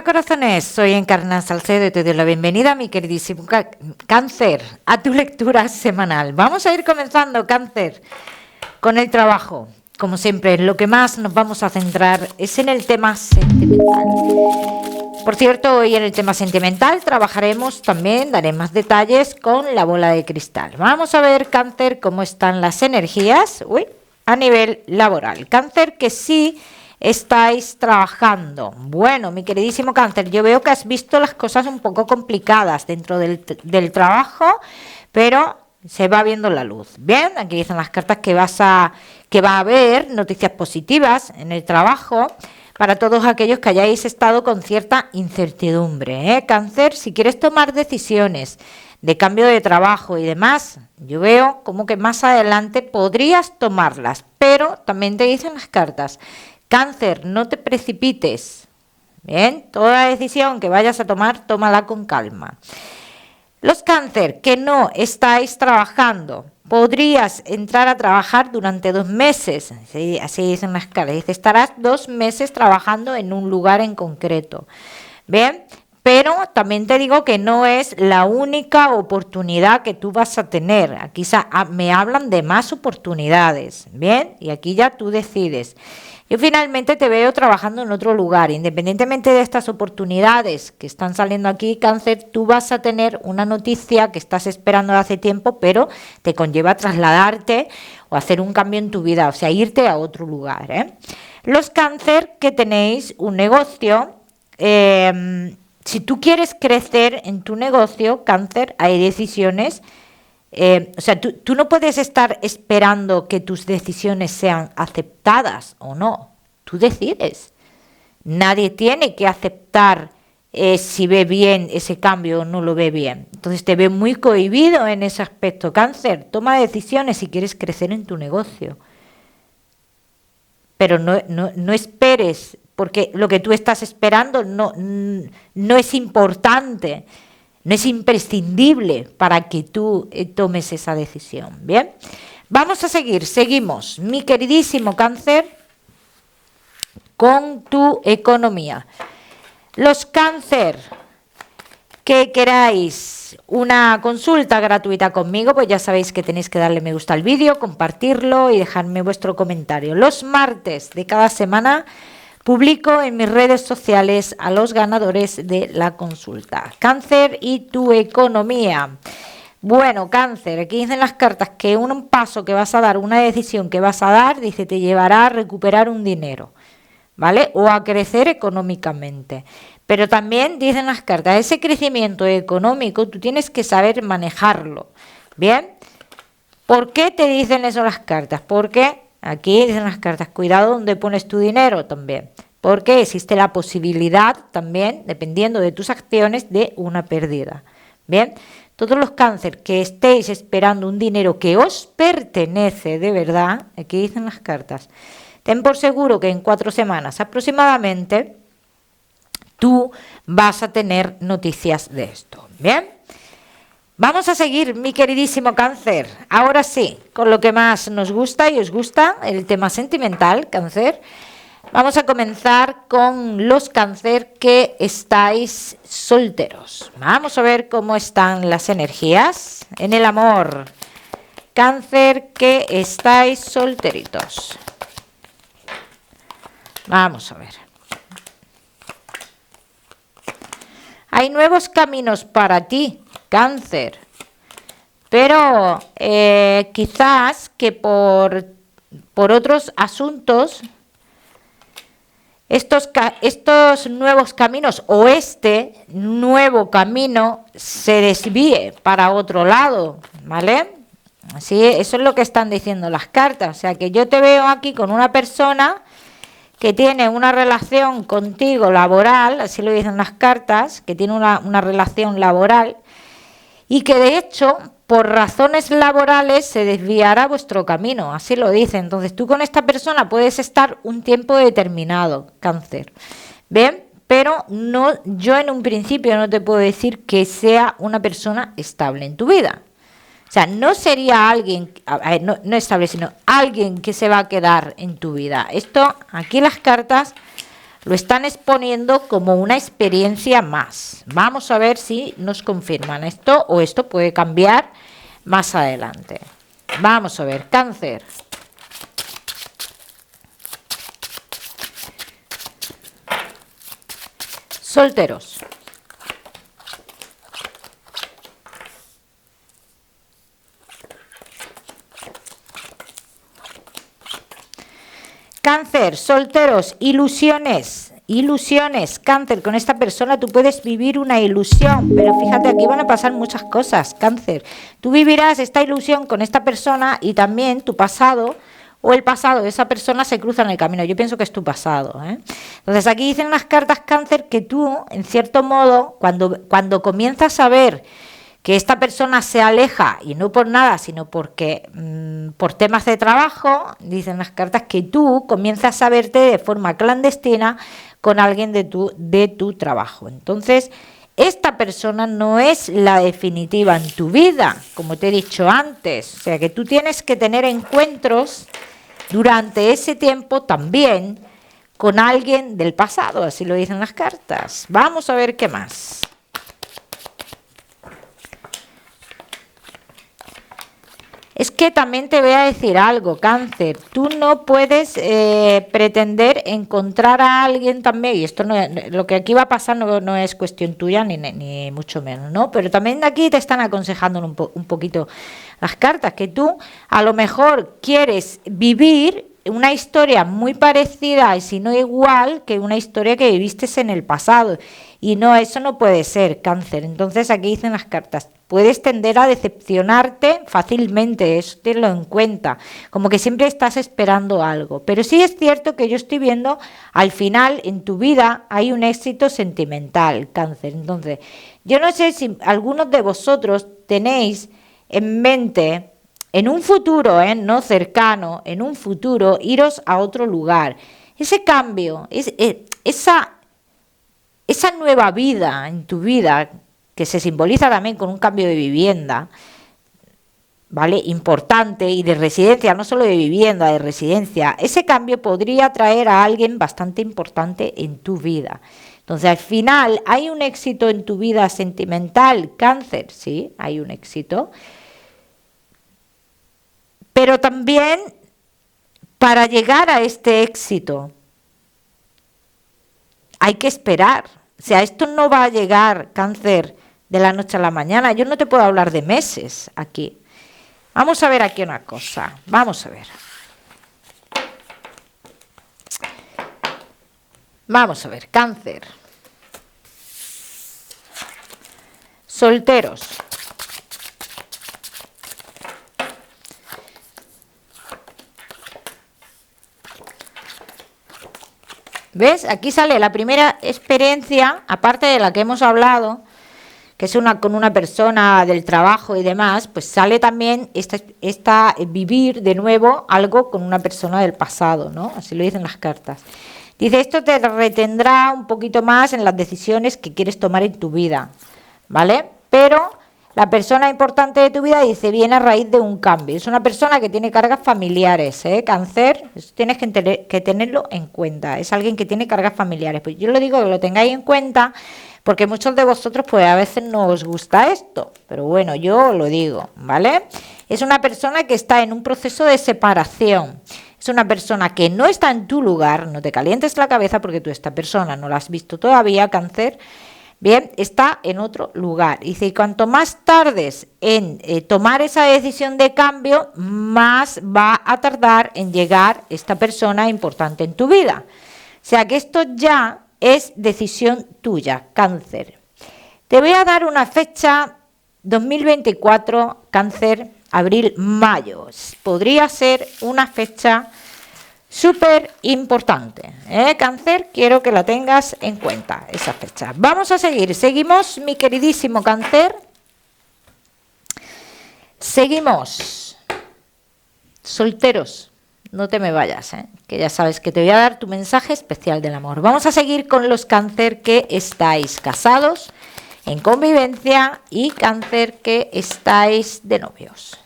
corazones, soy Encarna Salcedo y te doy la bienvenida, mi queridísimo Cáncer, a tu lectura semanal. Vamos a ir comenzando, Cáncer, con el trabajo. Como siempre, lo que más nos vamos a centrar es en el tema sentimental. Por cierto, hoy en el tema sentimental trabajaremos también, daré más detalles con la bola de cristal. Vamos a ver, Cáncer, cómo están las energías a nivel laboral. Cáncer, que sí estáis trabajando. Bueno, mi queridísimo Cáncer, yo veo que has visto las cosas un poco complicadas dentro del trabajo, pero se va viendo la luz. Bien, aquí dicen las cartas que va a haber noticias positivas en el trabajo para todos aquellos que hayáis estado con cierta incertidumbre, Cáncer, si quieres tomar decisiones de cambio de trabajo y demás, yo veo como que más adelante podrías tomarlas, pero también te dicen las cartas, Cáncer, no te precipites, bien, toda decisión que vayas a tomar, tómala con calma. Los Cáncer que no estáis trabajando, podrías entrar a trabajar durante 2 meses, ¿sí? Así dicen las cartas, dice, estarás 2 meses trabajando en un lugar en concreto, bien, pero también te digo que no es la única oportunidad que tú vas a tener, aquí me hablan de más oportunidades, bien, y aquí ya tú decides. Yo finalmente te veo trabajando en otro lugar, independientemente de estas oportunidades que están saliendo aquí, Cáncer, tú vas a tener una noticia que estás esperando hace tiempo, pero te conlleva trasladarte o hacer un cambio en tu vida, o sea, irte a otro lugar, Los Cáncer que tenéis un negocio, si tú quieres crecer en tu negocio, Cáncer, hay decisiones. O sea, tú no puedes estar esperando que tus decisiones sean aceptadas o no. Tú decides. Nadie tiene que aceptar si ve bien ese cambio o no lo ve bien. Entonces te ve muy cohibido en ese aspecto, Cáncer. Toma decisiones si quieres crecer en tu negocio. Pero no esperes, porque lo que tú estás esperando no es importante. No es imprescindible para que tú tomes esa decisión, ¿bien? Vamos a seguimos, mi queridísimo Cáncer, con tu economía. Los Cáncer que queráis una consulta gratuita conmigo, pues ya sabéis que tenéis que darle me gusta al vídeo, compartirlo y dejarme vuestro comentario. Los martes de cada semana publico en mis redes sociales a los ganadores de la consulta. Cáncer y tu economía. Bueno, Cáncer, aquí dicen las cartas que un paso que vas a dar, una decisión que vas a dar, dice, te llevará a recuperar un dinero, ¿vale? O a crecer económicamente. Pero también dicen las cartas, ese crecimiento económico tú tienes que saber manejarlo, ¿bien? ¿Por qué te dicen eso las cartas? Porque aquí dicen las cartas, cuidado donde pones tu dinero también, porque existe la posibilidad también, dependiendo de tus acciones, de una pérdida. Bien, todos los Cáncer que estéis esperando un dinero que os pertenece de verdad, aquí dicen las cartas, ten por seguro que en 4 semanas aproximadamente tú vas a tener noticias de esto. Bien. Vamos a seguir, mi queridísimo Cáncer, ahora sí, con lo que más nos gusta y os gusta, el tema sentimental, Cáncer. Vamos a comenzar con los Cáncer que estáis solteros. Vamos a ver cómo están las energías en el amor. Cáncer que estáis solteritos. Vamos a ver. Hay nuevos caminos para ti, Cáncer, pero quizás que por otros asuntos estos nuevos caminos o este nuevo camino se desvíe para otro lado, ¿vale? Así, eso es lo que están diciendo las cartas, o sea que yo te veo aquí con una persona que tiene una relación contigo laboral, así lo dicen las cartas, que tiene una relación laboral y que de hecho por razones laborales se desviará vuestro camino, así lo dice. Entonces tú con esta persona puedes estar un tiempo determinado, Cáncer, ¿bien? Pero no, yo en un principio no te puedo decir que sea una persona estable en tu vida. O sea, no sería alguien, no estable, sino alguien que se va a quedar en tu vida. Esto, aquí las cartas lo están exponiendo como una experiencia más. Vamos a ver si nos confirman esto o esto puede cambiar más adelante. Vamos a ver, Cáncer. Solteros. Cáncer, solteros, ilusiones, ilusiones. Cáncer, con esta persona tú puedes vivir una ilusión, pero fíjate, aquí van a pasar muchas cosas, Cáncer. Tú vivirás esta ilusión con esta persona y también tu pasado o el pasado de esa persona se cruza en el camino. Yo pienso que es tu pasado, ¿eh? Entonces aquí dicen las cartas, Cáncer, que tú, en cierto modo, cuando comienzas a ver que esta persona se aleja, y no por nada, sino porque por temas de trabajo, dicen las cartas, que tú comienzas a verte de forma clandestina con alguien de tu trabajo. Entonces, esta persona no es la definitiva en tu vida, como te he dicho antes. O sea, que tú tienes que tener encuentros durante ese tiempo también con alguien del pasado, así lo dicen las cartas. Vamos a ver qué más. Es que también te voy a decir algo, Cáncer, tú no puedes pretender encontrar a alguien también, y esto no, lo que aquí va a pasar no es cuestión tuya ni mucho menos, ¿no? Pero también aquí te están aconsejando un poquito las cartas, que tú a lo mejor quieres vivir una historia muy parecida, y si no igual, que una historia que viviste en el pasado. Y no, eso no puede ser, Cáncer. Entonces aquí dicen las cartas, puedes tender a decepcionarte fácilmente, eso tenlo en cuenta, como que siempre estás esperando algo. Pero sí es cierto que yo estoy viendo, al final en tu vida hay un éxito sentimental, Cáncer. Entonces, yo no sé si algunos de vosotros tenéis en mente, en un futuro, no cercano, en un futuro, iros a otro lugar. Ese cambio, esa nueva vida en tu vida, que se simboliza también con un cambio de vivienda, ¿vale? Importante, y de residencia, no solo de vivienda, de residencia, ese cambio podría traer a alguien bastante importante en tu vida. Entonces, al final, ¿hay un éxito en tu vida sentimental, Cáncer? Sí, hay un éxito. Pero también, para llegar a este éxito, hay que esperar. O sea, esto no va a llegar, Cáncer, de la noche a la mañana. Yo no te puedo hablar de meses aquí. Vamos a ver aquí una cosa. Vamos a ver. Vamos a ver, Cáncer. Solteros. ¿Ves? Aquí sale la primera experiencia, aparte de la que hemos hablado, que es con una persona del trabajo y demás, pues sale también esta vivir de nuevo algo con una persona del pasado, ¿no? Así lo dicen las cartas. Dice, esto te retendrá un poquito más en las decisiones que quieres tomar en tu vida, ¿vale? Pero la persona importante de tu vida, dice, viene a raíz de un cambio. Es una persona que tiene cargas familiares, Cáncer. Eso tienes que tenerlo en cuenta. Es alguien que tiene cargas familiares. Pues yo le digo que lo tengáis en cuenta, porque muchos de vosotros, pues a veces no os gusta esto. Pero bueno, yo lo digo, ¿vale? Es una persona que está en un proceso de separación. Es una persona que no está en tu lugar. No te calientes la cabeza porque tú esta persona no la has visto todavía, Cáncer. Bien, está en otro lugar. Dice, y cuanto más tardes en tomar esa decisión de cambio, más va a tardar en llegar esta persona importante en tu vida. O sea que esto ya es decisión tuya, Cáncer. Te voy a dar una fecha, 2024, Cáncer, abril, mayo. Podría ser una fecha súper importante, Cáncer, quiero que la tengas en cuenta, esa fecha. Vamos a seguir, seguimos, mi queridísimo Cáncer. Seguimos. Solteros, no te me vayas, que ya sabes que te voy a dar tu mensaje especial del amor. Vamos a seguir con los Cáncer que estáis casados, en convivencia, y Cáncer que estáis de novios.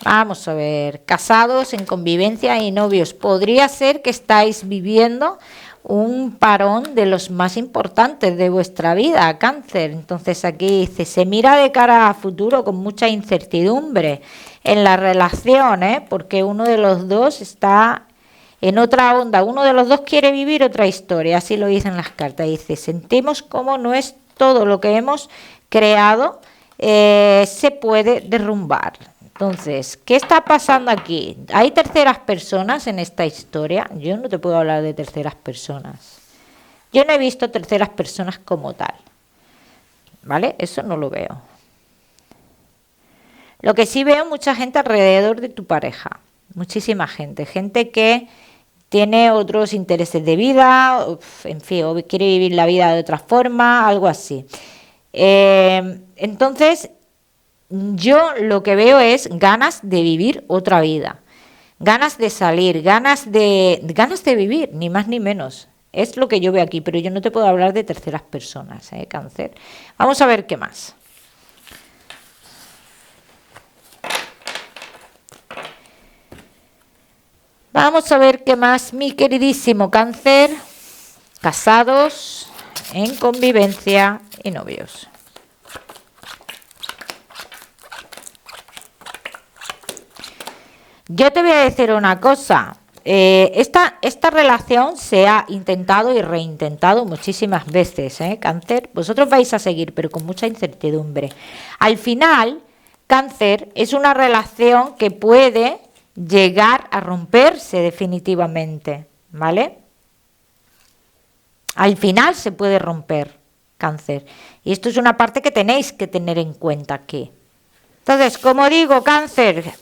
Vamos a ver, casados, en convivencia y novios. Podría ser que estáis viviendo un parón de los más importantes de vuestra vida, Cáncer. Entonces aquí dice, se mira de cara a futuro con mucha incertidumbre en la relación, porque uno de los dos está en otra onda, uno de los dos quiere vivir otra historia, así lo dicen las cartas. Dice, sentimos como no es todo lo que hemos creado, se puede derrumbar. Entonces, ¿qué está pasando aquí? ¿Hay terceras personas en esta historia? Yo no te puedo hablar de terceras personas. Yo no he visto terceras personas como tal. ¿Vale? Eso no lo veo. Lo que sí veo mucha gente alrededor de tu pareja. Muchísima gente. Gente que tiene otros intereses de vida, en fin, o quiere vivir la vida de otra forma, algo así. Entonces, yo lo que veo es ganas de vivir otra vida, ganas de salir, ganas de vivir, ni más ni menos. Es lo que yo veo aquí, pero yo no te puedo hablar de terceras personas, Cáncer. Vamos a ver qué más. Vamos a ver qué más, mi queridísimo Cáncer. Casados, en convivencia y novios. Yo te voy a decir una cosa, esta relación se ha intentado y reintentado muchísimas veces, Cáncer. Vosotros vais a seguir, pero con mucha incertidumbre. Al final, Cáncer es una relación que puede llegar a romperse definitivamente, ¿vale? Al final se puede romper, Cáncer. Y esto es una parte que tenéis que tener en cuenta aquí. Entonces, como digo, Cáncer,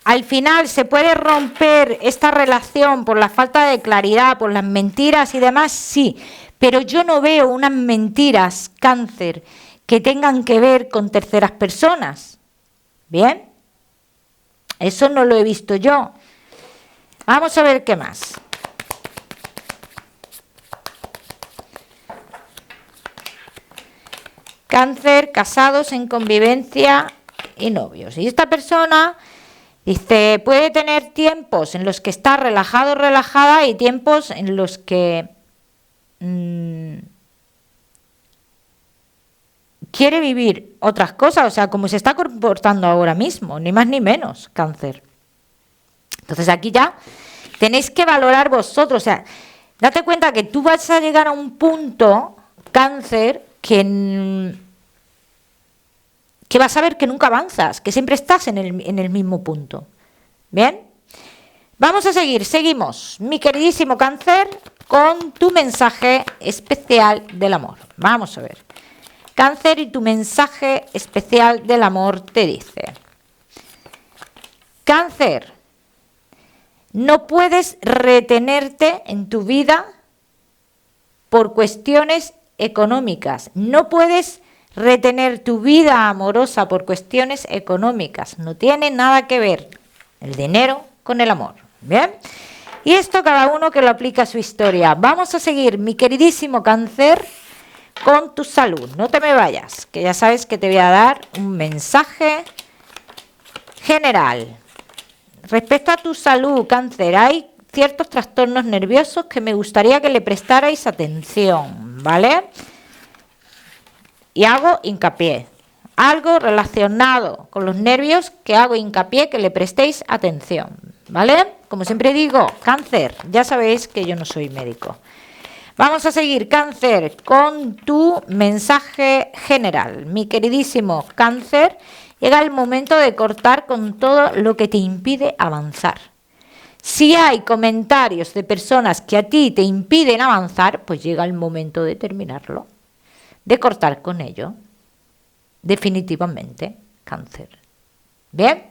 al final se puede romper esta relación por la falta de claridad, por las mentiras y demás, sí. Pero yo no veo unas mentiras, Cáncer, que tengan que ver con terceras personas. ¿Bien? Eso no lo he visto yo. Vamos a ver qué más. Cáncer, casados, en convivencia y novios. Y esta persona, dice, puede tener tiempos en los que está relajado, relajada y tiempos en los que quiere vivir otras cosas, o sea, como se está comportando ahora mismo, ni más ni menos, Cáncer. Entonces aquí ya tenéis que valorar vosotros, o sea, date cuenta que tú vas a llegar a un punto, Cáncer, que vas a ver que nunca avanzas, que siempre estás en el mismo punto. ¿Bien? Vamos a seguimos, mi queridísimo Cáncer, con tu mensaje especial del amor. Vamos a ver. Cáncer, y tu mensaje especial del amor te dice: Cáncer, no puedes retenerte en tu vida por cuestiones económicas. No puedes retener tu vida amorosa por cuestiones económicas. No tiene nada que ver el dinero con el amor. ¿Bien? Y esto cada uno que lo aplica a su historia. Vamos a seguir, mi queridísimo Cáncer, con tu salud. No te me vayas, que ya sabes que te voy a dar un mensaje general. Respecto a tu salud, Cáncer, hay ciertos trastornos nerviosos que me gustaría que le prestarais atención, ¿vale? Y hago hincapié. Algo relacionado con los nervios que hago hincapié que le prestéis atención, ¿vale? Como siempre digo, Cáncer, ya sabéis que yo no soy médico. Vamos a seguir, Cáncer, con tu mensaje general. Mi queridísimo Cáncer, llega el momento de cortar con todo lo que te impide avanzar. Si hay comentarios de personas que a ti te impiden avanzar, pues llega el momento de terminarlo, de cortar con ello. Definitivamente, Cáncer. Bien,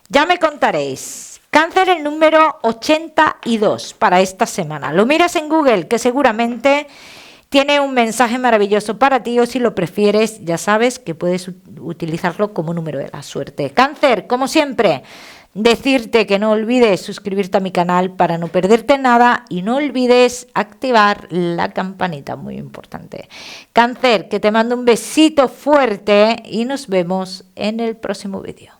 ya me contaréis. Cáncer, el número 82 para esta semana. Lo miras en Google, que seguramente tiene un mensaje maravilloso para ti, o si lo prefieres, ya sabes que puedes utilizarlo como número de la suerte. Cáncer, como siempre, decirte que no olvides suscribirte a mi canal para no perderte nada y no olvides activar la campanita, muy importante. Cáncer, que te mando un besito fuerte y nos vemos en el próximo vídeo.